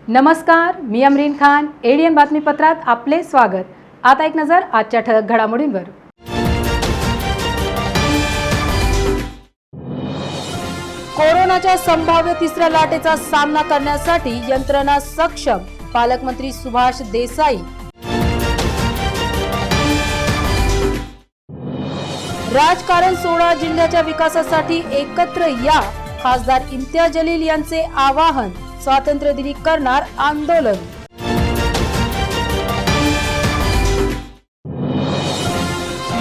नमस्कार, मी अमरीन खान. एडीएन बातमीपत्रात आपले स्वागत. आता एक नजर आजच्या ठळक घडामोडींवर. कोरोनाच्या संभाव्य तिसऱ्या लाटेचा सामना करण्यासाठी यंत्रणा सक्षम, पालकमंत्री सुभाष देसाई. राजकारण सोडा, जिल्ह्याच्या विकासासाठी एकत्र या, खासदार इम्तियाज जलील यांचे आवाहन. स्वातंत्र्य दिनी करणार आंदोलन.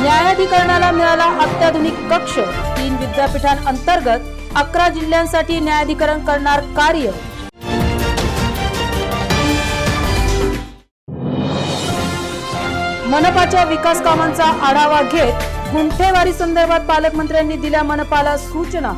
न्यायाधिकरणाला मिळाला अत्याधुनिक कक्ष. 3 विद्यापीठांअंतर्गत 11 जिल्ह्यांसाठी न्यायाधिकरण करणार कार्य. मनपाच्या विकास कामांचा आढावा घेत गुंठेवारी संदर्भात पालकमंत्र्यांनी दिल्या मनपाला सूचना.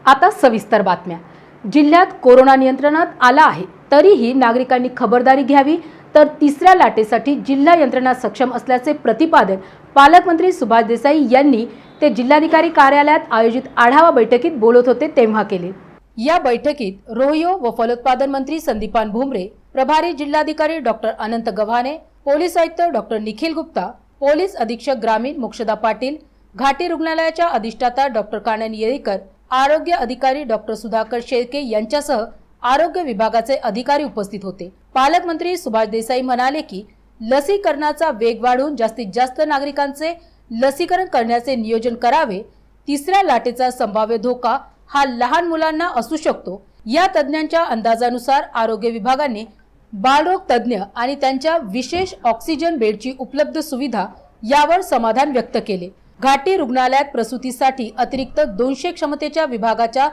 आता सविस्तर बातम्या. जिल्ह्यात कोरोना नियंत्रणात आला आहे, तरीही नागरिकांनी खबरदारी घ्यावी. तर तिसऱ्या लाटेसाठी जिल्हा यंत्रणा सक्षम असल्याचे प्रतिपादन पालकमंत्री सुभाष देसाई यांनी ते जिल्हाधिकारी कार्यालयात आयोजित आढावा बैठकीत बोलत होते तेव्हा केले. या बैठकीत रोहियो व फलोत्पादन मंत्री संदीपान भुमरे, प्रभारी जिल्हाधिकारी डॉक्टर अनंत गव्हाणे, पोलीस आयुक्त डॉक्टर निखिल गुप्ता, पोलीस अधीक्षक ग्रामीण मोक्षदा पाटील, घाटी रुग्णालयाच्या अधिष्ठाता डॉक्टर कानन येळीकर, आरोग्य अधिकारी डॉक्टर सुधाकर शेळके यांच्यासह आरोग्य विभागाचे अधिकारी उपस्थित होते. पालकमंत्री सुभाष देसाई म्हणाले की लसीकरणाचा वेग वाढवून जास्तीत जास्त नागरिकांचे लसीकरण करण्याचे नियोजन करावे. तिसऱ्या लाटेचा संभाव्य धोका हा लहान मुलांना असू शकतो. या तज्ज्ञांच्या अंदाजानुसार आरोग्य विभागाने बालरोग तज्ज्ञ आणि त्यांच्या विशेष ऑक्सिजन बेडची उपलब्ध सुविधा यावर समाधान व्यक्त केले. घाटी रुग्णालयात प्रसूतीसाठी अतिरिक्त 200 क्षमतेच्या विभागाच्या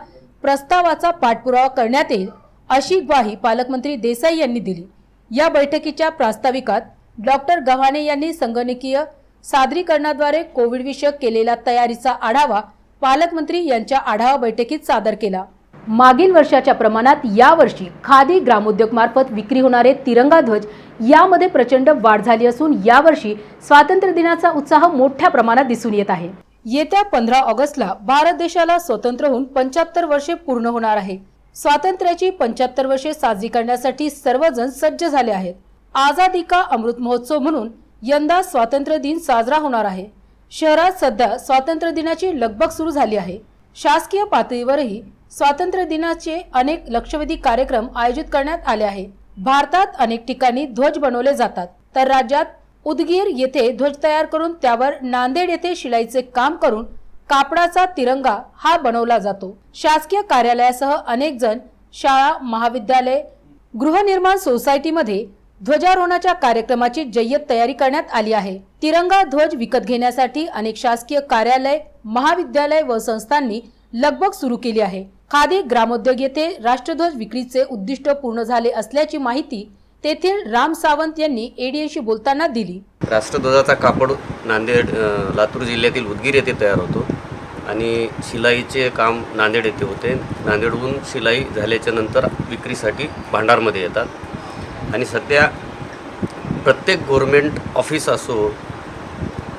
प्रस्तावाचा पाठपुरावा करण्यात येईल, अशी ग्वाही पालकमंत्री देसाई यांनी दिली. या बैठकीच्या प्रास्ताविकात डॉक्टर गव्हाणे यांनी संगणकीय सादरीकरणाद्वारे कोविड विषयक केलेल्या तयारीचा आढावा पालकमंत्री यांच्या आढावा बैठकीत सादर केला. मागील वर्षाच्या प्रमाणात यावर्षी खादी ग्रामोद्योग मार्फत विक्री होणारे तिरंगा ध्वज यामध्ये प्रचंड वाढ झाली असून यावर्षी स्वातंत्र्य दिनाचा उत्साह मोठ्या प्रमाणात दिसून येत आहे. येत्या 15 ऑगस्टला भारत देशाला स्वतंत्र होऊन 75 वर्षे पूर्ण होणार आहे. स्वातंत्र्याची 75 वर्षे साजरी करण्यासाठी सर्वजण सज्ज झाले आहेत. आझादी का अमृत महोत्सव म्हणून यंदा स्वातंत्र्य दिन साजरा होणार आहे. शहरात सध्या स्वातंत्र्य दिनाची लगबग सुरू झाली आहे. शासकीय पातळीवरही स्वातंत्र्य दिनाचे अनेक लक्षवेधी कार्यक्रम आयोजित करण्यात आले आहेत. भारतात अनेक ठिकाणी ध्वज बनवले जातात, तर राज्यात उदगीर येथे ध्वज तयार करून त्यावर नांदेड येथे शिलाईचे काम करून कापडाचा तिरंगा हा बनवला जातो. शासकीय कार्यालयासह अनेक जण शाळा, महाविद्यालय, गृहनिर्माण सोसायटीमध्ये ध्वजारोहणाच्या कार्यक्रमाची जय्यत तयारी करण्यात आली आहे. तिरंगा ध्वज विकत घेण्यासाठी अनेक शासकीय कार्यालय, महाविद्यालय व संस्थांनी लगबग सुरू केली आहे. खादी ग्रामोद्योग येथे राष्ट्रध्वज विक्रीचे उद्दिष्ट पूर्ण झाले असल्याची माहिती तेथील राम सावंत यांनी एडीएनशी बोलताना दिली. राष्ट्रध्वजाचा कापड नांदेड लातूर जिल्ह्यातील उदगीर येथे तयार होतो आणि शिलाईचे काम नांदेड येथे होते. नांदेडहून शिलाई झाल्याच्या नंतर विक्रीसाठी भांडारमध्ये येतात आणि सध्या प्रत्येक गव्हर्नमेंट ऑफिस असो,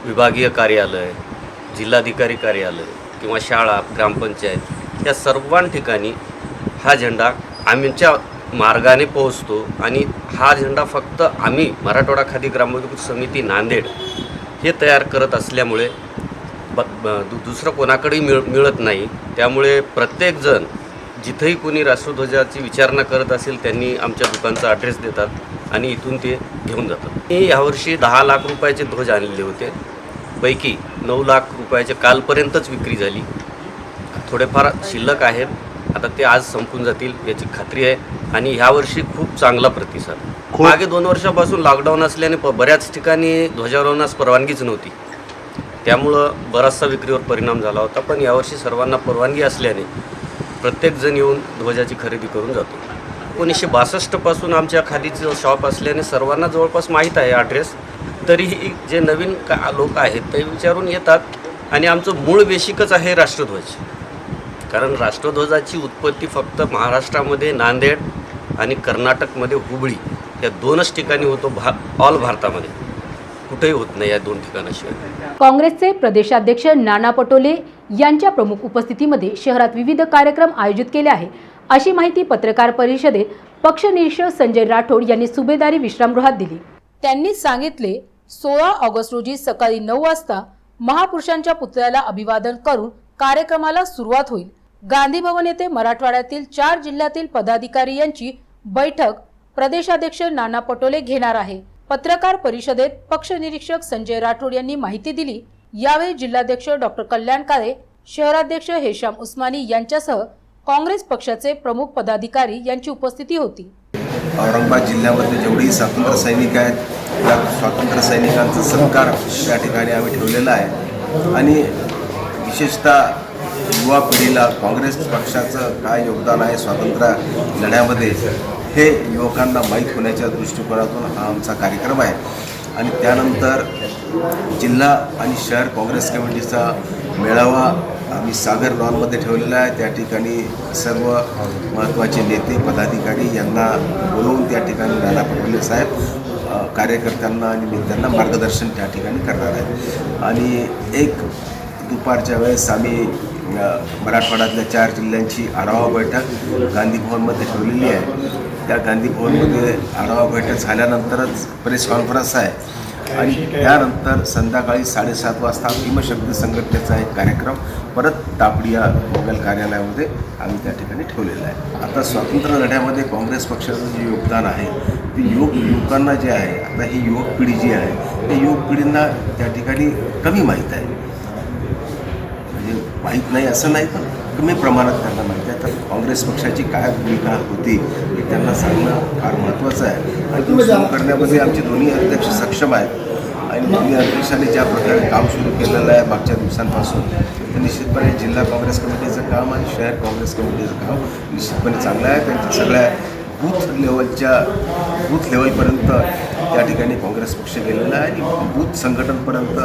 विभागीय कार्यालय, जिल्हाधिकारी कार्यालय किंवा शाळा, ग्रामपंचायत या सर्व ठिकाणी हा झेंडा आमच्या मार्गाने पोहोचतो आणि हा झेंडा फक्त आम्ही मराठवाडा खादी ग्रामोद्योग समिती नांदेड हे तयार करत असल्यामुळे दुसरं कोणाकडेही मिळत नाही. त्यामुळे प्रत्येकजण जिथेही कोणी राष्ट्रध्वजाची विचारणा करत असेल त्यांनी आमच्या दुकानचा ॲड्रेस देतात आणि इथून ते घेऊन जातात. मी यावर्षी 10 लाख रुपयाचे ध्वज आणलेले होते, पैकी 9 लाख रुपयाचे कालपर्यंतच विक्री झाली. थोडेफार शिल्लक आहेत, आता ते आज संपून जातील याची खात्री आहे. आणि ह्यावर्षी खूप चांगला प्रतिसाद. मागे 2 वर्षापासून लॉकडाऊन असल्याने बऱ्याच ठिकाणी ध्वजारोहणास परवानगीच नव्हती, त्यामुळं बराचसा विक्रीवर परिणाम झाला होता. पण यावर्षी सर्वांना परवानगी असल्याने प्रत्येकजण येऊन ध्वजाची खरेदी करून जातो. 1962 पासून आमच्या खादीचं शॉप असल्याने सर्वांना जवळपास माहीत आहे ॲड्रेस. तरीही जे नवीन लोक आहेत ते विचारून येतात आणि आमचं मूळ बेसिकच आहे राष्ट्रध्वज. कारण राष्ट्रध्वजाची उत्पत्ती फक्त महाराष्ट्रामध्ये नांदेड आणि कर्नाटकमध्ये हुबळी या 2च ठिकाणी होतो. ऑल भारतामध्ये कुठेही होत नाही या 2 ठिकाणाशिवाय. काँग्रेसचे प्रदेशाध्यक्ष नाना पटोले यांच्या प्रमुख उपस्थितीमध्ये शहरात विविध कार्यक्रम आयोजित केले आहे. अशी माहिती पत्रकार परिषदेत पक्ष निरीक्षक संजय राठोड यांनी सुभेदारी विश्रामगृहात दिली. त्यांनी सांगितले, 16 ऑगस्ट रोजी सकाळी 9 वाजता महापुरुषांच्या पुतळ्याला अभिवादन करून कार्यक्रमाला सुरुवात होईल. गांधी भवन येथे मराठवाड्यातील 4 जिल्ह्यातील पदाधिकारी यांची बैठक प्रदेशाध्यक्ष नाना पटोले घेणार आहे. पत्रकार परिषदेत पक्ष निरीक्षक संजय राठोड यांनी माहिती दिली. यावेळी जिल्हाध्यक्ष डॉक्टर कल्याण काळे, शहराध्यक्ष हेशाम उस्मानी यांच्यासह काँग्रेस पक्षाचे प्रमुख पदाधिकारी यांची उपस्थिती होती. औरंगाबाद जिल्ह्यामध्ये जेवढेही स्वातंत्र्य सैनिक आहेत त्या स्वातंत्र्य सैनिकांचा सत्कार त्या ठिकाणी आम्ही ठेवलेला आहे आणि विशेषतः युवा पिढीला काँग्रेस पक्षाचं काय योगदान आहे स्वातंत्र्य लढ्यामध्ये हे युवकांना माहीत होण्याच्या दृष्टिकोनातून हा आमचा कार्यक्रम आहे. आणि त्यानंतर जिल्हा आणि शहर काँग्रेस कमिटीचा मेळावा आम्ही सागर लॉनमध्ये ठेवलेला आहे. त्या ठिकाणी सर्व महत्त्वाचे नेते पदाधिकारी यांना बोलवून त्या ठिकाणी नाना पटोले साहेब कार्यकर्त्यांना आणि नेत्यांना मार्गदर्शन त्या ठिकाणी करणार आहेत. आणि एक दुपारच्या वेळेस आम्ही मराठवाड्यातल्या 4 जिल्ह्यांची आढावा बैठक गांधी भवनमध्ये ठेवलेली आहे. त्या गांधी भवनमध्ये आढावा बैठक झाल्यानंतरच प्रेस कॉन्फरन्स आहे आणि त्यानंतर संध्याकाळी 7:30 वाजता भीमशक्ती संघटनेचा एक कार्यक्रम परत तापडिया मंगल कार्यालयामध्ये आम्ही त्या ठिकाणी ठेवलेला आहे. आता स्वातंत्र्य लढ्यामध्ये काँग्रेस पक्षाचं जे योगदान आहे ते युवकांना जे आहे, आता ही युवक पिढी जी आहे ते युवक पिढींना त्या ठिकाणी कमी माहीत आहे. म्हणजे माहीत नाही असं नाही, पण कमी प्रमाणात त्यांना माहिती आहे. तर काँग्रेस पक्षाची काय भूमिका होती हे त्यांना सांगणं फार महत्त्वाचं आहे. आणि तो सुरू करण्यामध्ये आमचे दोन्ही अध्यक्ष सक्षम आहेत आणि दोन्ही अध्यक्षांनी ज्या प्रकारे काम सुरू केलेलं आहे मागच्या दिवसांपासून तर निश्चितपणे जिल्हा काँग्रेस कमिटीचं काम आणि शहर काँग्रेस कमिटीचं काम निश्चितपणे चांगलं आहे. त्यांच्या सगळ्या बूथ लेवलपर्यंत त्या ठिकाणी काँग्रेस पक्ष गेलेला आहे आणि बूथ संघटनपर्यंत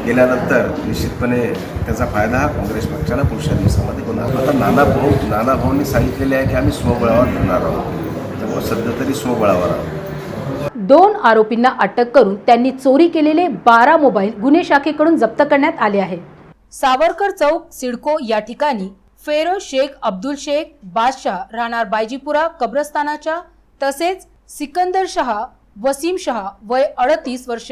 गेल्यानंतर निश्चितपणे त्याचा फायदा हा काँग्रेस पक्षाला पुढच्या दिवसामध्ये होणार. आता नाना भाऊंनी सांगितलेले आहे की आम्ही स्वबळावर करणार आहोत, त्यामुळे सध्या तरी स्वबळावर आहोत. 2 आरोपींना अटक करून त्यांनी चोरी केलेले 12 मोबाईल गुन्हे शाखेकडून जप्त करण्यात आले आहे. सावरकर चौक सिडको या ठिकाणी फेरोज शेख, अब्दुल शेख, बादशाह राहणार बायजीपुरा कब्रस्तानाच्या तसेच सिकंदर शहा, वसीम शहा वय 38 वर्ष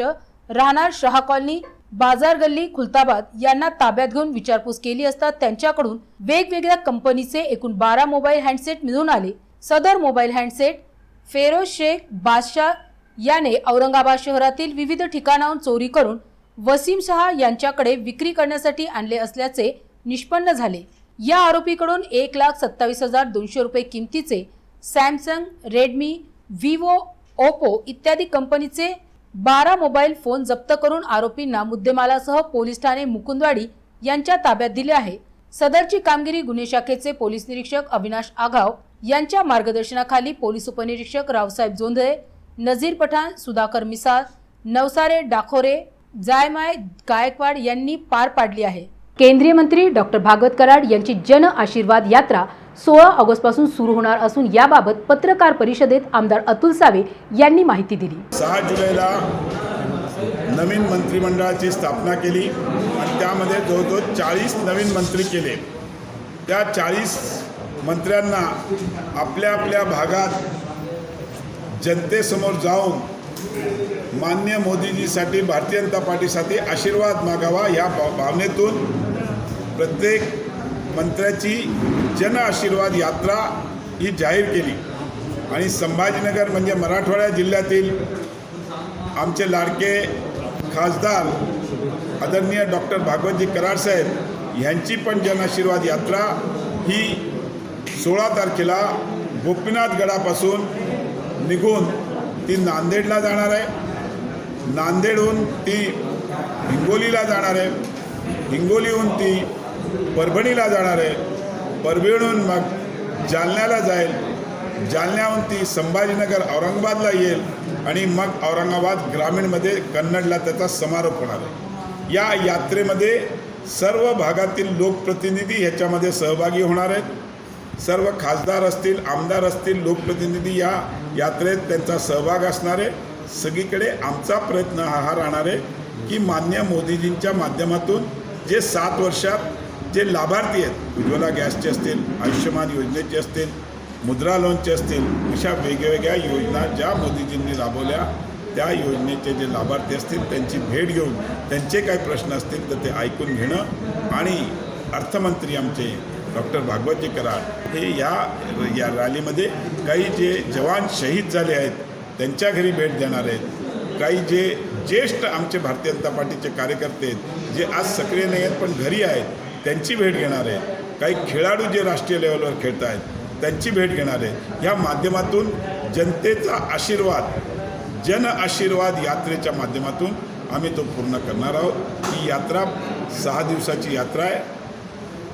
राहणार शहा कॉलनी बाजार गल्ली खुलताबाद यांना ताब्यात घेऊन विचारपूस केली असता त्यांच्याकडून वेगवेगळ्या कंपनीचे एकूण 12 मोबाईल हँडसेट मिळून आले. सदर मोबाईल हँडसेट फेरोज शेख बादशाह याने औरंगाबाद शहरातील विविध ठिकाणाहून चोरी करून वसीम शहा यांच्याकडे विक्री करण्यासाठी आणले असल्याचे निष्पन्न झाले. या आरोपीकडून 1,27,200 रुपये किमतीचे सॅमसंग, रेडमी, विवो, ओप्पो इत्यादी कंपनीचे 12 मोबाईल फोन जप्त करून आरोपींना मुद्देमालासह पोलीस ठाणे मुकुंदवाडी यांच्या ताब्यात दिले आहे. सदरची कामगिरी गुन्हे शाखेचे पोलीस निरीक्षक अविनाश आघाव यांच्या मार्गदर्शनाखाली पोलीस उपनिरीक्षक रावसाहेब जोंधळे, नजीर पठाण, सुधाकर मिसाळ, नवसारे डाखोरे, जायमाय गायकवाड यांनी पार पाडली आहे. केंद्रीय मंत्री डॉक्टर भागवत कराड यांची जन आशीर्वाद यात्रा 16 ऑगस्ट पासून सुरू होणार असून याबाबत पत्रकार परिषदेत आमदार अतुल सावे यांनी माहिती दिली. 6 जुलैला नवीन मंत्रिमंडळाची स्थापना केली आणि त्यामध्ये जवळजवळ 40 नवीन मंत्री केले. त्या 40 मंत्र्यांना आपल्या आपल्या भागात जनतेसमोर जाऊन माननीय मोदीजीसाठी, भारतीय जनता पार्टीसाठी आशीर्वाद मागावा या भावनेतून प्रत्येक मंत्र्याची जन आशीर्वाद यात्रा ही जाहीर केली. आणि संभाजीनगर म्हणजे मराठवाडा जिल्ह्यातील आमचे लाडके खासदार आदरणीय डॉक्टर भागवतजी कराड साहेब यांची पण जन आशीर्वाद यात्रा ही 16 तारखेला गोपीनाथ गडापासून निघून ती नांदेडला जाणार आहे. नांदेडहून ती हिंगोलीला जाणार आहे. हिंगोलीहून ती परभणीला जाणार आहे. परभणीहून मग जालन्याला जाईल. जालन्याहून ती संभाजीनगर औरंगाबादला येईल आणि मग औरंगाबाद ग्रामीणमध्ये कन्नडला त्याचा समारोप होणार आहे. या यात्रेमध्ये सर्व भागातील लोकप्रतिनिधी ह्याच्यामध्ये सहभागी होणार आहेत. सर्व खासदार असतील, आमदार असतील, लोकप्रतिनिधी या यात्रेत त्यांचा सहभाग असणार आहे. सगळीकडे आमचा प्रयत्न हा राहणार आहे की माननीय मोदीजींच्या माध्यमातून जे 7 वर्षात जे लाभार्थी आहेत, उज्ज्वला गॅसचे असतील, आयुष्यमान योजनेचे असतील, मुद्रा लोनचे असतील, अशा वेगवेगळ्या योजना ज्या मोदीजींनी राबवल्या त्या योजनेचे जे लाभार्थी असतील त्यांची भेट घेऊन त्यांचे काही प्रश्न असतील तर ते ऐकून घेणं आणि अर्थमंत्री आमचे डॉक्टर भागवतजी कराड हे या रॅलीमध्ये काही जे जवान शहीद झाले आहेत त्यांच्या घरी भेट देणार आहेत, काही जे ज्येष्ठ आमचे भारतीय जनता पार्टीचे कार्यकर्ते आहेत जे आज सक्रिय नाही आहेत पण घरी आहेत त्यांची भेट घेणार आहेत, काही खेळाडू जे राष्ट्रीय लेवलवर खेळत आहेत त्यांची भेट घेणार आहे. या माध्यमातून जनतेचा आशीर्वाद, जन आशीर्वाद यात्रेच्या माध्यमातून आम्ही तो पूर्ण करणार आहोत. ही यात्रा 6 दिवसाची यात्रा आहे.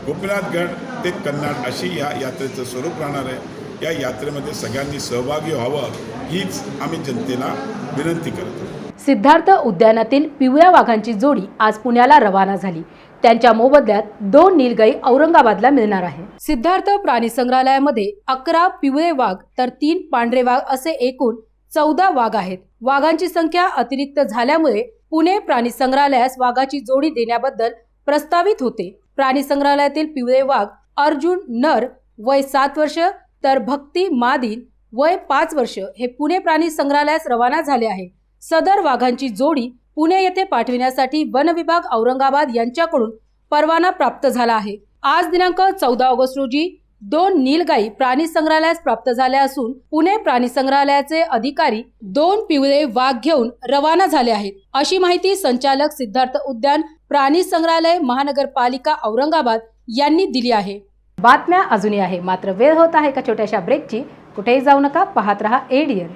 गोपीनाथगड ते कन्नड अशी या यात्रेचं स्वरूप राहणार आहे. या यात्रेमध्ये सगळ्यांनी सहभागी व्हावं हीच आम्ही जनतेला विनंती करतो. सिद्धार्थ उद्यानातील पिवळ्या वाघांची जोडी आज पुण्याला रवाना झाली. त्यांच्या मोबदल्यात 2 नीलगाई औरंगाबादला मिळणार आहे. सिद्धार्थ प्राणी संग्रहालयामध्ये 11 पिवळे वाघ तर 3 पांढरे वाघ असे एकूण 14 वाघ आहेत. वाघांची संख्या अतिरिक्त झाल्यामुळे पुणे प्राणी संग्रहालयास वाघाची जोडी देण्याबद्दल प्रस्तावित होते. प्राणी संग्रहालयातील पिवळे वाघ अर्जुन नर वय 7 वर्ष तर भक्ती मादीन वय 5 वर्ष हे पुणे प्राणी संग्रहालयास रवाना झाले आहे. सदर वाघांची जोडी पुणे येथे पाठविण्यासाठी वन विभाग औरंगाबाद यांच्याकडून परवाना प्राप्त झाला आहे. आज दिनांक 14 ऑगस्ट रोजी 2 नीलगाई प्राणी संग्रहालयास प्राप्त झाल्या असून पुणे प्राणी संग्रहालयाचे अधिकारी 2 पिवळे वाघ घेऊन रवाना झाले आहेत, अशी माहिती संचालक सिद्धार्थ उद्यान प्राणी संग्रहालय महानगरपालिका औरंगाबाद यांनी दिली आहे. बातम्या अजूनही आहे, मात्र वेळ होत आहे का छोट्याशा ब्रेकची. कुठेही जाऊ नका, पाहत रहा ADN.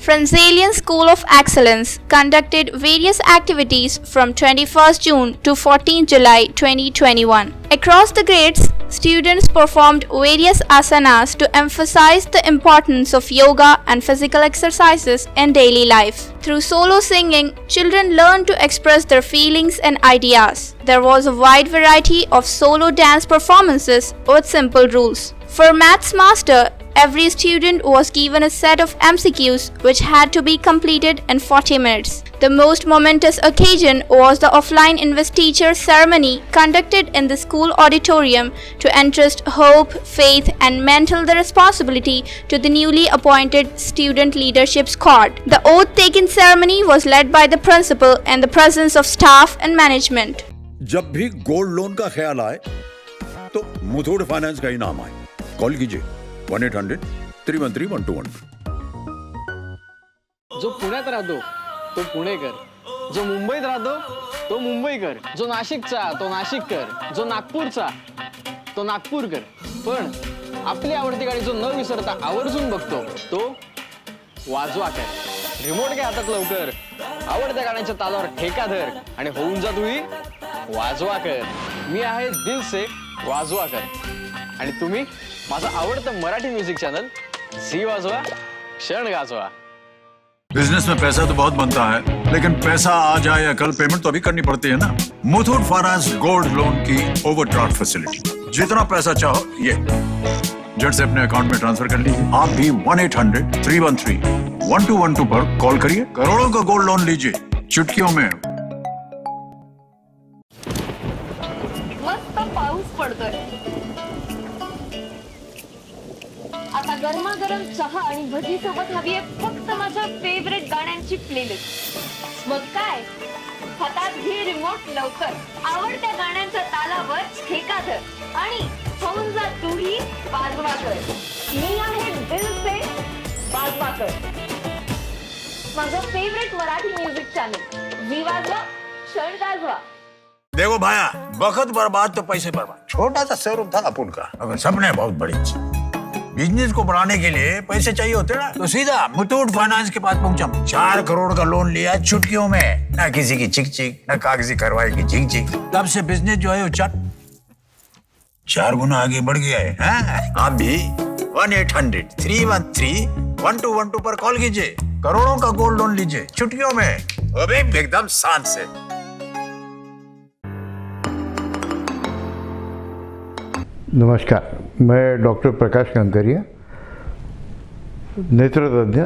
Franzelian School of Excellence conducted various activities from 21st June to 14 July 2021. Across the grades, students performed various asanas to emphasize the importance of yoga and physical exercises in daily life. Through solo singing, children learned to express their feelings and ideas. There was a wide variety of solo dance performances with simple rules. For Maths Master, every student was given a set of MCQs which had to be completed in 40 minutes. The most momentous occasion was the offline investiture ceremony conducted in the school auditorium to entrust hope, faith and mental the responsibility to the newly appointed student leadership squad. The oath taking ceremony was led by the principal in the presence of staff and management. जब भी gold loan का ख्याल आए तो Muthoot finance का ही नाम आए. Call कीजिए 1-800-313-1212. जो पुण्यात राहतो तो पुणेकर, जो मुंबईत राहतो तो मुंबईकर, जो नाशिकचा तो नाशिककर, जो नागपूरचा तो नागपूरकर. पण आपली आवडती गाडी जो न विसरता आवर्जून बघतो तो वाजवाकर. रिमोट घ्या हातात लवकर, आवडत्या गाण्याच्या तालावर ठेका धर आणि होऊन जा तुम्ही वाजवाकर. मी आहे दिल से वाजवाकर आणि तुम्ही माझं आवडतं मराठी म्युझिक चॅनल झी वाजवा क्षण गाजवा. बिजनेस में पैसा तो बहुत बनता है, लेकिन पैसा आ जाए या कल पेमेंट तो अभी करनी पड़ती है ना. मुथूट फाइनेंस गोल्ड लोन की ओवरड्राफ्ट फैसिलिटी, जितना पैसा चाहो ये झट से अपने अकाउंट में ट्रांसफर कर लीजिए. आप भी 1-800-313-1212 पर कॉल करिए, करोड़ों का गोल्ड लोन लीजिए चुटकियों में. मस्त पाऊस पडतोय. आता गरमागरम चहा आणि भजी सोबत हवी आहे फक्त मस्त माझ्या फेवरेट गाण्यांची प्लेलिस्ट. मग काय, हातात घे रिमोट लवकर, आवडत्या गाण्यांच्या तालावर ठेका धर आणि होऊन जा तूही बाजवाकर. मी आहे दिल से बाजवाकर. माझं favourite Marathi music channel Zee वाजवा, क्षण गाजवा. देखो भाया, वक्त बर्बाद तो पैसे बर्बाद. छोटा सा शोरूम था अपुन का, अगर सपने बहुत बड़ी थी. बिजनेस को बढ़ाने के लिए पैसे चाहिए होते ना, तो सीधा मुथूट फाइनेंस के पास पहुंचा. 4 करोड़ का लोन लिया चुटकियों में. ना किसी की चिक चिक, ना कागजी कार्रवाई की झिक झिक. तब से बिजनेस जो है वो 4 गुना आगे बढ़ गया है. आप भी 1-800-313-1212 पर कॉल कीजिए. करोड़ों का गोल्ड लोन लीजिए चुटकियों में, अबे एकदम शान से. नमस्कार, मैं डॉक्टर प्रकाश कंकरिया, नेत्रतज्ञ,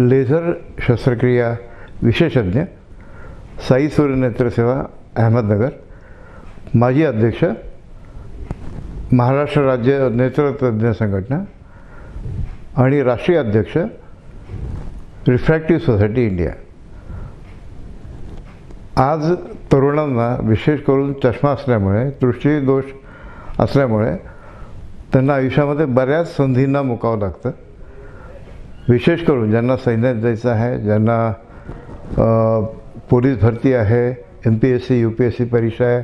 लेज़र शस्त्रक्रिया विशेषज्ञ, साई सूर्य नेत्र सेवा अहमदनगर, माजी अध्यक्ष, महाराष्ट्र राज्य नेत्रतज्ञ संघटना आणि राष्ट्रीय अध्यक्ष रिफ्रॅक्टिव्ह सोसायटी इंडिया. आज तरुणांना विशेष करून चष्मा असल्यामुळे, दृष्टिदोष असल्यामुळे त्यांना आयुष्यामध्ये बऱ्याच संधींना मुकावं लागतं. विशेष करून ज्यांना सैन्यात जायचं आहे, ज्यांना पोलीस भरती आहे, MPSC UPSC परीक्षा आहे,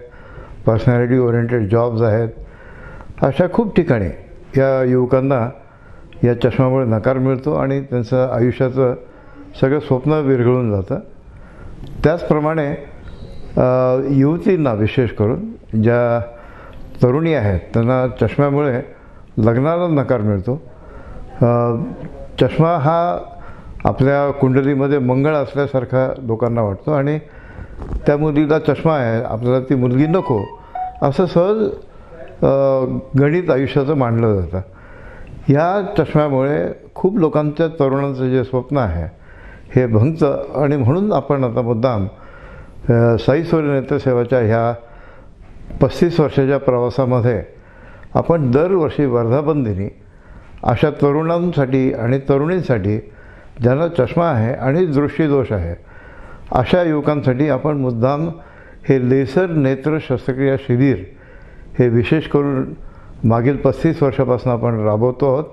पर्सनॅलिटी ओरिएंटेड जॉब्स आहेत, अशा खूप ठिकाणी या युवकांना या चष्म्यामुळे नकार मिळतो आणि त्यांचं आयुष्याचं सगळं स्वप्न विरघळून जातं. त्याचप्रमाणे युवतींना विशेष करून ज्या तरुणी आहेत त्यांना चष्म्यामुळे लग्नाला नकार मिळतो. चष्मा हा आपल्या कुंडलीमध्ये मंगळ असल्यासारखा लोकांना वाटतो आणि त्या मुलीला चष्मा आहे, आपल्याला ती मुलगी नको, असं सहज गणित आयुष्याचं मांडलं जातं. ह्या चष्म्यामुळे खूप लोकांच्या, तरुणांचं जे स्वप्न आहे हे भंगतं आणि म्हणून आपण आता मुद्दाम साई सूर्य नेत्र सेवाच्या ह्या 35 वर्षाच्या प्रवासामध्ये आपण दरवर्षी वर्धापनदिनी अशा तरुणांसाठी आणि तरुणींसाठी ज्यांना चष्मा आहे आणि दृष्टिदोष आहे अशा युवकांसाठी आपण मुद्दाम हे लेसर नेत्र शस्त्रक्रिया शिबिर हे विशेष करून मागील 35 वर्षापासून आपण राबवतो आहोत.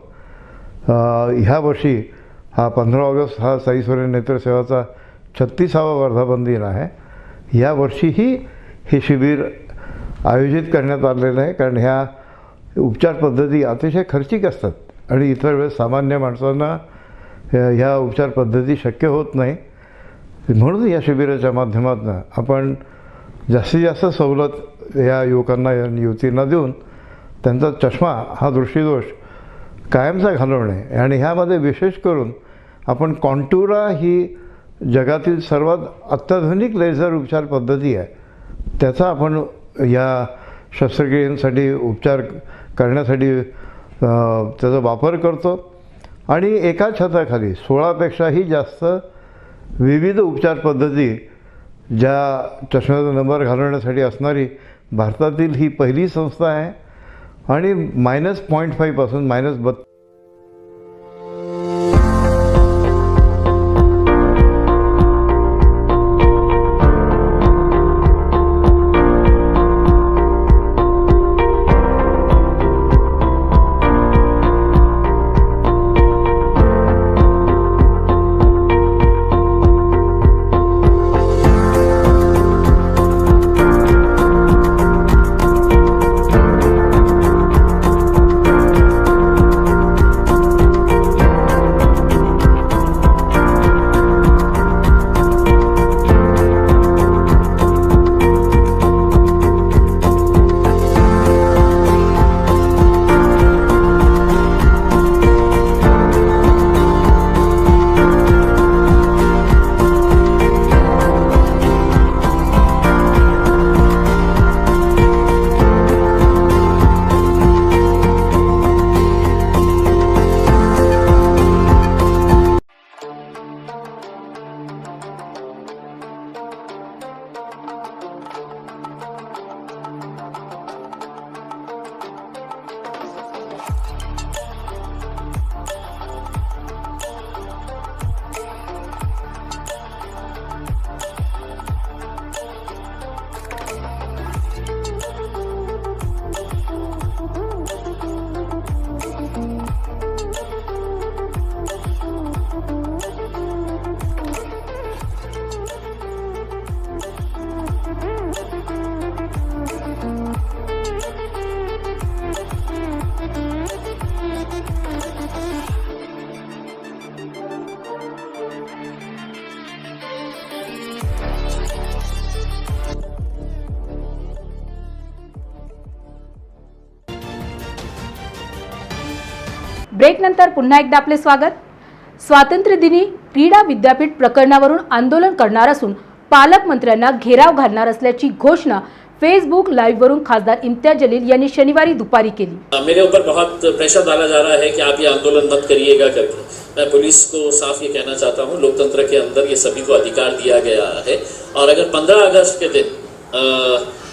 ह्या वर्षी हा 15 ऑगस्ट हा साई सूर्य नेत्र सेवाचा 36वा वर्धापन दिन आहे. या वर्षीही हे शिबिर आयोजित करण्यात आलेलं आहे, कारण ह्या उपचार पद्धती अतिशय खर्चिक असतात आणि इतर वेळेस सामान्य माणसांना ह्या उपचार पद्धती शक्य होत नाही. म्हणून या शिबिराच्या माध्यमातून आपण जास्तीत जास्त सवलत या युवकांना आणि युवतींना देऊन त्यांचा चष्मा हा दृष्टिदोष कायमचा घालवणे आणि ह्यामध्ये विशेष करून आपण कॉन्टुरा ही जगातील सर्वात अत्याधुनिक लेझर उपचार पद्धती आहे, त्याचा आपण या शस्त्रक्रियेसाठी उपचार करण्यासाठी त्याचा वापर करतो आणि एका छताखाली 16पेक्षाही जास्त विविध उपचार पद्धती ज्या चष्म्याचा नंबर घालवण्यासाठी असणारी भारतातील ही पहिली संस्था आहे आणि -0.5 पासून -32 ब्रेक नंतर पुन्हा एकदा आपले स्वागत. स्वातंत्र्य दिनी क्रीडा विद्यापीठ प्रकरणावरून आंदोलन करणार असून पालकमंत्र्यांना घेराव घालणार असल्याची घोषणा फेसबुक लाइव वरून खासदार इम्तियाज जलील यांनी शनिवारी दुपारी केली. मेरे ऊपर बहुत प्रेशर डाला जा रहा है कि आप ये आंदोलन मत करिएगा करके. मैं पुलिस को साफ ये कहना चाहता हूँ, लोकतंत्र के अंदर ये सभी को अधिकार दिया गया है और अगर 15 अगस्त के दिन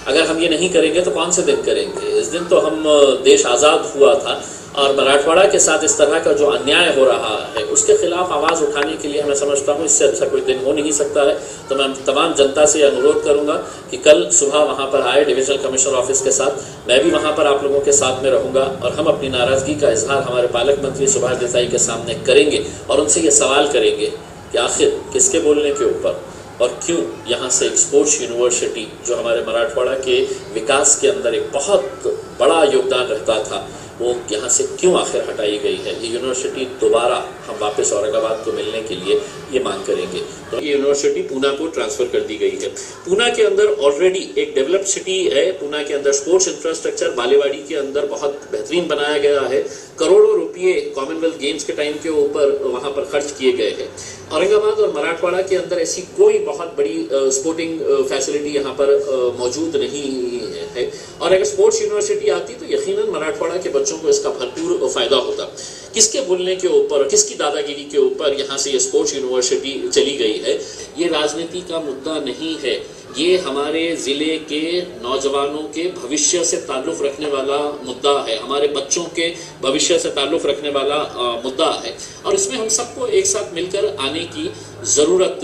अगर हम ये नहीं करेंगे तो कौन से दिन करेंगे. इस दिन तो हम देश आज़ाद हुआ था और मराठवाड़ा के साथ इस तरह का जो अन्याय हो रहा है उसके खिलाफ आवाज़ उठाने के लिए मैं समझता हूँ इससे अच्छा कोई दिन हो नहीं सकता है. तो मैं तमाम जनता से अनुरोध करूँगा कि कल सुबह वहाँ पर आए डिविजनल कमिश्नर ऑफिस के साथ. मैं भी वहाँ पर आप लोगों के साथ में रहूँगा और हम अपनी नाराज़गी का इजहार हमारे पालक मंत्री सुभाष देसाई के सामने करेंगे और उनसे ये सवाल करेंगे कि आखिर किसके बोलने के ऊपर और क्यों यहाँ से एक स्पोर्ट्स यूनिवर्सिटी जो हमारे मराठवाड़ा के विकास के अंदर एक बहुत बड़ा योगदान रहता था वो यहाँ से क्यों आखिर हटाई गई है. ये यूनिवर्सिटी दोबारा हम वापस औरंगाबाद को मिलने के लिए ये मांग करेंगे. तो ये यूनिवर्सिटी पूना को ट्रांसफ़र कर दी गई है. पूना के अंदर ऑलरेडी एक डेवलप्ड सिटी है. पूना के अंदर स्पोर्ट्स इंफ्रास्ट्रक्चर बालेवाड़ी के अंदर बहुत बेहतरीन बनाया गया है. करोड़ों रुपये कॉमनवेल्थ गेम्स के टाइम के ऊपर वहाँ पर खर्च किए गए हैं. औरंगाबाद और मराठवाड़ा के अंदर ऐसी कोई बहुत बड़ी स्पोर्टिंग फैसिलिटी यहाँ पर मौजूद नहीं है और अगर स्पोर्ट्स यूनिवर्सिटी आती तो यकीनन मराठवाड़ा के बच्चों को इसका भरपूर फायदा होता. किसके बोलने के ऊपर, किसकी दादागिरी के ऊपर यहाँ से ये स्पोर्ट्स यूनिवर्सिटी चली गई है, ये राजनीति का मुद्दा नहीं है. ये हमारे ज़िले के नौजवानों के भविष्य से ताल्लुक़ रखने वाला मुद्दा है, हमारे बच्चों के भविष्य से ताल्लुक़ रखने वाला मुद्दा है और इसमें हम सबको एक साथ मिलकर आने की जरूरत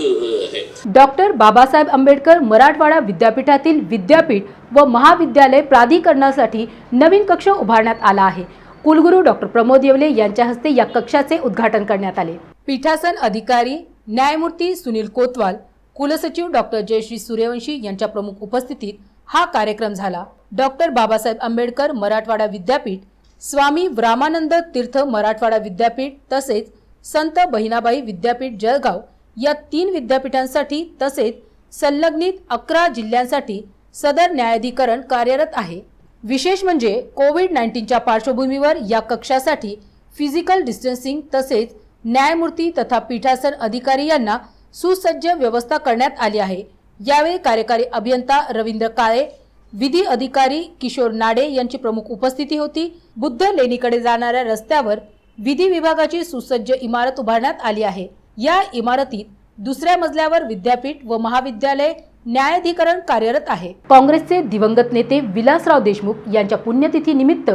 है. डॉक्टर बाबासाहेब आंबेडकर मराठवाडा विद्यापीठातील विद्यापीठ व महाविद्यालय प्राधिकरणासाठी नवीन कक्ष उभारण्यात आला आहे. कुलगुरू डॉक्टर प्रमोद येवले यांच्या हस्ते या कक्षाचे उद्घाटन करण्यात आले. पीठासन अधिकारी न्यायमूर्ती सुनील कोतवाल, कुलसचिव डॉक्टर जयश्री सूर्यवंशी यांच्या प्रमुख उपस्थितीत हा कार्यक्रम झाला. डॉक्टर बाबासाहेब आंबेडकर मराठवाडा विद्यापीठ, स्वामी रामानंद तीर्थ मराठवाडा विद्यापीठ तसेच संत बहिणाबाई विद्यापीठ जळगाव या 3 विद्यापीठांसाठी तसेच संलग्नित 11 जिल्ह्यांसाठी सदर न्यायाधिकरण कार्यरत आहे. विशेष म्हणजे कोविड-19च्या पार्श्वभूमीवर या कक्षासाठी फिजिकल डिस्टन्सिंग तसेच न्यायमूर्ती तथा पीठासन अधिकारी यांना सुसज्ज व्यवस्था करण्यात आली आहे. यावेळी कार्यकारी अभियंता रवींद्र काळे, विधी अधिकारी किशोर नाडे यांची प्रमुख उपस्थिती होती. बुद्ध लेणीकडे जाणाऱ्या रस्त्यावर विधी विभागाची सुसज्ज इमारत उभारण्यात आली आहे. या इमारतीत दुसऱ्या मजल्यावर विद्यापीठ व महाविद्यालय न्यायाधिकरण कार्यरत आहे. काँग्रेसचे दिवंगत नेते विलासराव देशमुख यांच्या पुण्यतिथी निमित्त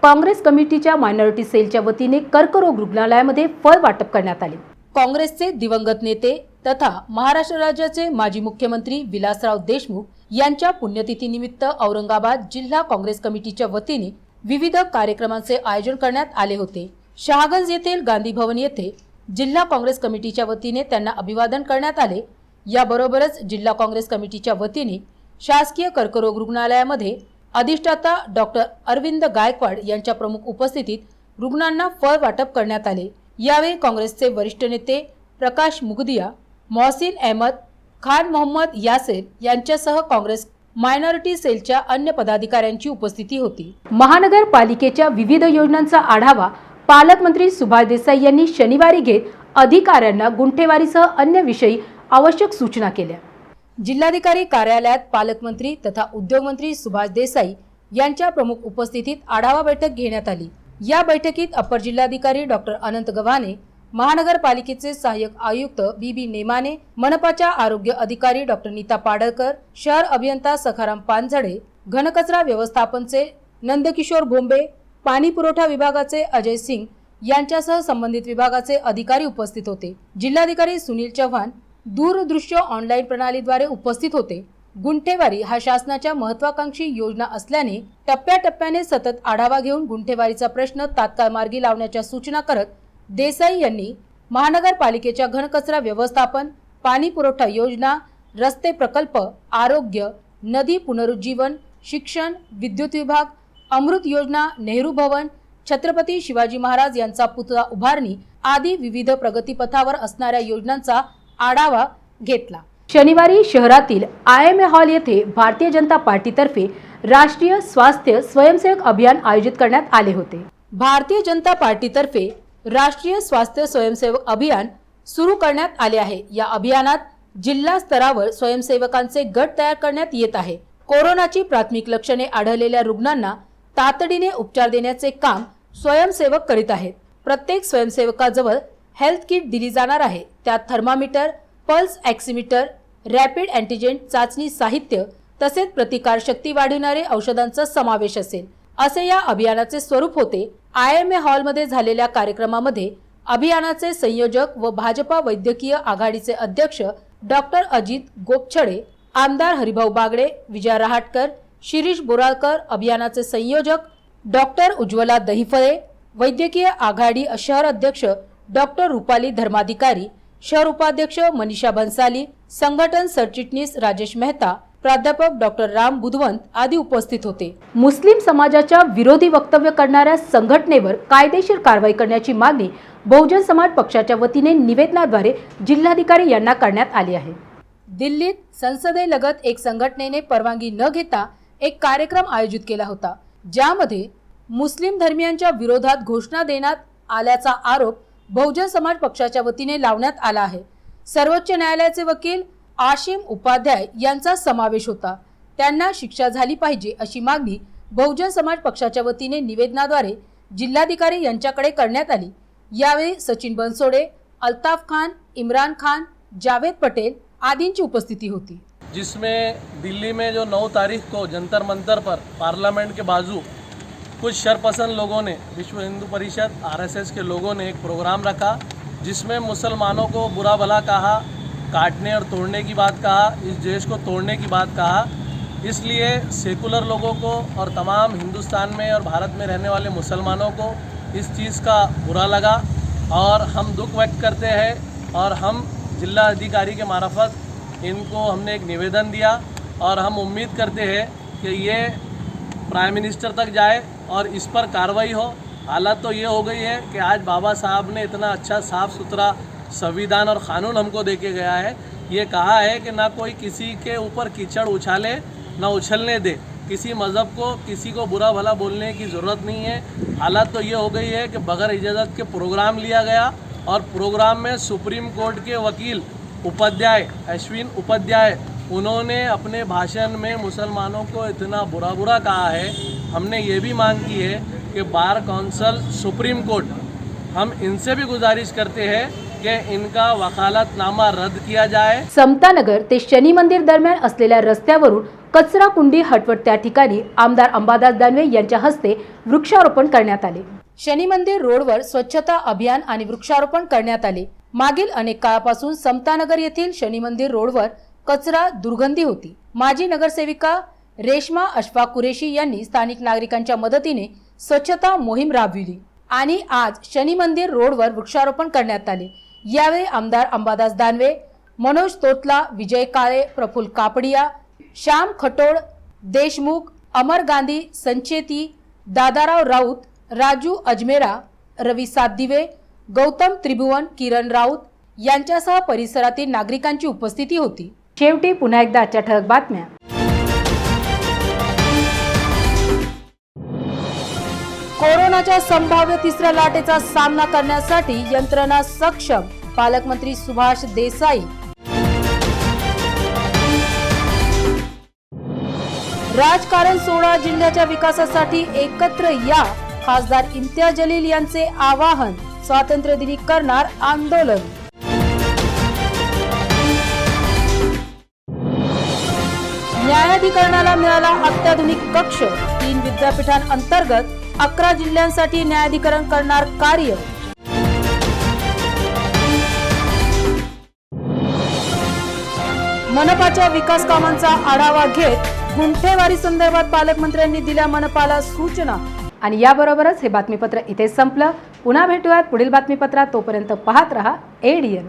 काँग्रेस कमिटीच्या मायनॉरिटी सेलच्या वतीने कर्करोग रुग्णालयामध्ये फळ वाटप करण्यात आले. काँग्रेसचे दिवंगत नेते तथा महाराष्ट्र राज्याचे माजी मुख्यमंत्री विलासराव देशमुख यांच्या पुण्यतिथी निमित्त औरंगाबाद जिल्हा काँग्रेस कमिटीच्या वतीने विविध कार्यक्रमांचे आयोजन करण्यात आले होते. शहागंज येथील गांधी भवन येथे जिल्हा काँग्रेस कमिटीच्या वतीने त्यांना अभिवादन करण्यात आले. याबरोबरच जिल्हा काँग्रेस कमिटीच्या वतीने शासकीय कर्करोग रुग्णालयामध्ये अधिष्ठाता डॉक्टर अरविंद गायकवाड यांच्या प्रमुख उपस्थितीत रुग्णांना फळ वाटप करण्यात आले. यावेळी काँग्रेसचे वरिष्ठ नेते प्रकाश मुगदिया, मोहसिन अहमद, खान मोहम्मद यासिर यांच्यासह काँग्रेस मायनॉरिटी सेलच्या अन्य पदाधिकाऱ्यांची उपस्थिती होती. महानगरपालिकेच्या विविध योजनांचा आढावा पालकमंत्री सुभाष देसाई यांनी शनिवारी घेत अधिकाऱ्यांना गुंठेवारीसह अन्य विषयी आवश्यक सूचना केल्या. जिल्हाधिकारी कार्यालयात पालकमंत्री तथा उद्योगमंत्री सुभाष देसाई यांच्या प्रमुख उपस्थितीत आढावा बैठक घेण्यात आली. या बैठकीत अपर जिल्हाधिकारी डॉक्टर अनंत गव्हाणे, महानगरपालिकेचे सहाय्यक आयुक्त बी नेमाने, मनपाच्या आरोग्य अधिकारी डॉक्टर नीता पाडळकर, शहर अभियंता सखाराम पानझडे, घनकचरा व्यवस्थापनचे नंदकिशोर भोंबे, पाणी पुरवठा विभागाचे अजय सिंग यांच्यासह संबंधित विभागाचे अधिकारी उपस्थित होते. जिल्हाधिकारी सुनील चव्हाण दूरदृश्य ऑनलाईन प्रणालीद्वारे उपस्थित होते. गुंठेवारी हा शासनाच्या महत्वाकांक्षी योजना असल्याने टप्प्याटप्प्याने सतत आढावा घेऊन गुंठेवारीचा प्रश्न तात्काळ मार्गी लावण्याच्या सूचना करत देसाई यांनी महानगरपालिकेच्या घनकचरा व्यवस्थापन, पाणी पुरवठा योजना, रस्ते प्रकल्प, आरोग्य, नदी पुनरुज्जीवन, शिक्षण, विद्युत विभाग, अमृत योजना, नेहरू भवन, छत्रपती शिवाजी महाराज यांचा पुतळा उभारणी आदी विविध प्रगतीपथावर असणाऱ्या योजनांचा आढावा घेतला. शनिवारी शहरातील IMA हॉल येथे भारतीय जनता पार्टीतर्फे राष्ट्रीय स्वास्थ्य स्वयंसेवक अभियान आयोजित करण्यात आले होते. भारतीय जनता पार्टीतर्फे राष्ट्रीय स्वास्थ्य स्वयंसेवक अभियान सुरू करण्यात आले आहे। या अभियानात जिल्हा स्तरावर स्वयंसेवकांचे गट तयार करण्यात येत आहे। कोरोनाची प्राथमिक लक्षणे आढळलेल्या रुग्णांना तातडीने उपचार देण्याचे काम स्वयंसेवक करीत आहेत। प्रत्येक स्वयंसेवकाजवळ हेल्थ किट दिली जाणार आहे। त्यात thermometer, pulse oximeter, rapid antigen चाचणी साहित्य तसेच प्रतिकारशक्ती वाढविणारे औषधांचा समावेश असेल, असे या अभियानाचे स्वरूप होते। IMA हॉलमध्ये झालेल्या कार्यक्रमामध्ये अभियानाचे संयोजक व भाजपा वैद्यकीय आघाडीचे अध्यक्ष डॉक्टर अजित गोपछडे, आमदार हरिभाऊ बागडे, विजय रहाटकर, शिरीष बोराळकर, अभियानाचे संयोजक डॉक्टर उज्ज्वला दहिफळे, वैद्यकीय आघाडी शहर अध्यक्ष डॉक्टर रुपाली धर्माधिकारी, शहर उपाध्यक्ष मनीषा भन्साली, संघटन सरचिटणीस राजेश मेहता, प्राध्यापक डॉक्टर राम बुधवंत आदी उपस्थित होते। मुस्लिम समाजाच्या विरोधी वक्तव्य करणाऱ्या संघटनेवर कायदेशीर कारवाई करण्याची मागणी बहुजन समाज पक्षाच्या वतीने निवेदनाद्वारे जिल्हाधिकारी यांना करण्यात आली आहे। दिल्लीत संसदेलगत एक संघटनेने परवानगी न घेता एक कार्यक्रम आयोजित केला होता, ज्यामध्ये मुस्लिम धर्मियांच्या विरोधात घोषणा देण्यात आल्याचा आरोप बहुजन समाज पक्षाच्या वतीने लावण्यात आला आहे। सर्वोच्च न्यायालयाचे वकील आशिम उपाध्याय यांचा समावेश होता। त्यांना शिक्षा झाली पाहिजे अशी मागणी बहुजन समाज पक्षाच्या वतीने निवेदनाद्वारे जिल्हाधिकारी यांच्याकडे करण्यात आली। यावेळी सचिन बनसोडे, अल्ताफ खान, इमरान खान, जावेद पटेल आदींची उपस्थिति होती। जिसमें दिल्ली में जो 9 तारीख को जंतर मंतर पर पार्लियामेंट के बाजू कुछ शरपसंद लोगों ने, विश्व हिंदू परिषद, RSS के लोगों ने एक प्रोग्राम रखा, जिसमें मुसलमानों को बुरा भला कहा, काटने और तोड़ने की बात कहा, इस देश को तोड़ने की बात कहा। इसलिए सेकुलर लोगों को और तमाम हिंदुस्तान में और भारत में रहने वाले मुसलमानों को इस चीज़ का बुरा लगा और हम दुख व्यक्त करते हैं और हम जिला अधिकारी के मार्फत इनको हमने एक निवेदन दिया और हम उम्मीद करते हैं कि ये प्राइम मिनिस्टर तक जाए और इस पर कार्रवाई हो। हालत तो ये हो गई है कि आज बाबा साहब ने इतना अच्छा साफ़ सुथरा संविधान और क़ानून हमको दे के गया है। ये कहा है कि ना कोई किसी के ऊपर कीचड़ उछाले, ना उछलने दे। किसी मज़हब को, किसी को बुरा भला बोलने की ज़रूरत नहीं है। हालत तो ये हो गई है कि बगैर इजाज़त के प्रोग्राम लिया गया और प्रोग्राम में सुप्रीम कोर्ट के वकील उपाध्याय, अश्विन उपाध्याय, उन्होंने अपने भाषण में मुसलमानों को इतना बुरा कहा है। हमने ये भी मांग की है कि बार काउंसिल, सुप्रीम कोर्ट, हम इनसे भी गुजारिश करते हैं कि इनका वकालतनामा रद्द किया जाए। समतानगर ते शनी मंदिर दरम्यान असलेल्या रस्त्यावरून कचरा कुंडी हटवत त्या ठिकाणी आमदार अंबादास दानवे यांच्या हस्ते वृक्षारोपण करण्यात आले। शनी मंदिर रोडवर स्वच्छता अभियान आणि वृक्षारोपण करण्यात आले। मागील अनेक काळापासून समतानगर येथील शनी मंदिर रोडवर कचरा दुर्गंधी होती। माजी नगरसेविका रेश्मा अशफाक कुरेशी यांनी स्थानिक नागरिकांच्या मदतीने स्वच्छता मोहीम राबविली आणि आज शनी मंदिर रोडवर वृक्षारोपण करण्यात आले। यावेळी आमदार अंबादास दानवे, मनोज तोतला, विजय काळे, प्रफुल्ल कापडिया, श्याम खटोळ, देशमुख, अमर गांधी, संचेती, दादाराव राऊत, राजू अजमेरा, रवी सातदिवे, गौतम त्रिभुवन, किरण राऊत यांच्यासह परिसरातील नागरिकांची उपस्थिती होती। शेवटी पुन्हा एकदा आजच्या ठळक बातम्या। कोरोनाच्या संभाव्य तिसऱ्या लाटेचा सामना करण्यासाठी यंत्रणा सक्षम, पालकमंत्री सुभाष देसाई। राजकारण सोडा, जिल्ह्याच्या विकासासाठी एकत्र या, खासदार इम्तियाज जलील यांचे आवाहन। स्वातंत्र्य दिनी करणार आंदोलन। न्यायाधिकरणाला मिळाला अत्याधुनिक कक्ष, 3 विद्यापीठांअंतर्गत 11 जिल्ह्यांसाठी न्यायाधिकरण करणार कार्य। मनपाच्या विकास कामांचा आढावा घेत गुंठेवारी संदर्भात पालकमंत्र्यांनी दिल्या मनपाला सूचना। आणि याबरोबरच हे बातमीपत्र इथे संपलं। पुन्हा भेटूयात पुढील बातमीपत्रात। तोपर्यंत पाहत रहा ADN।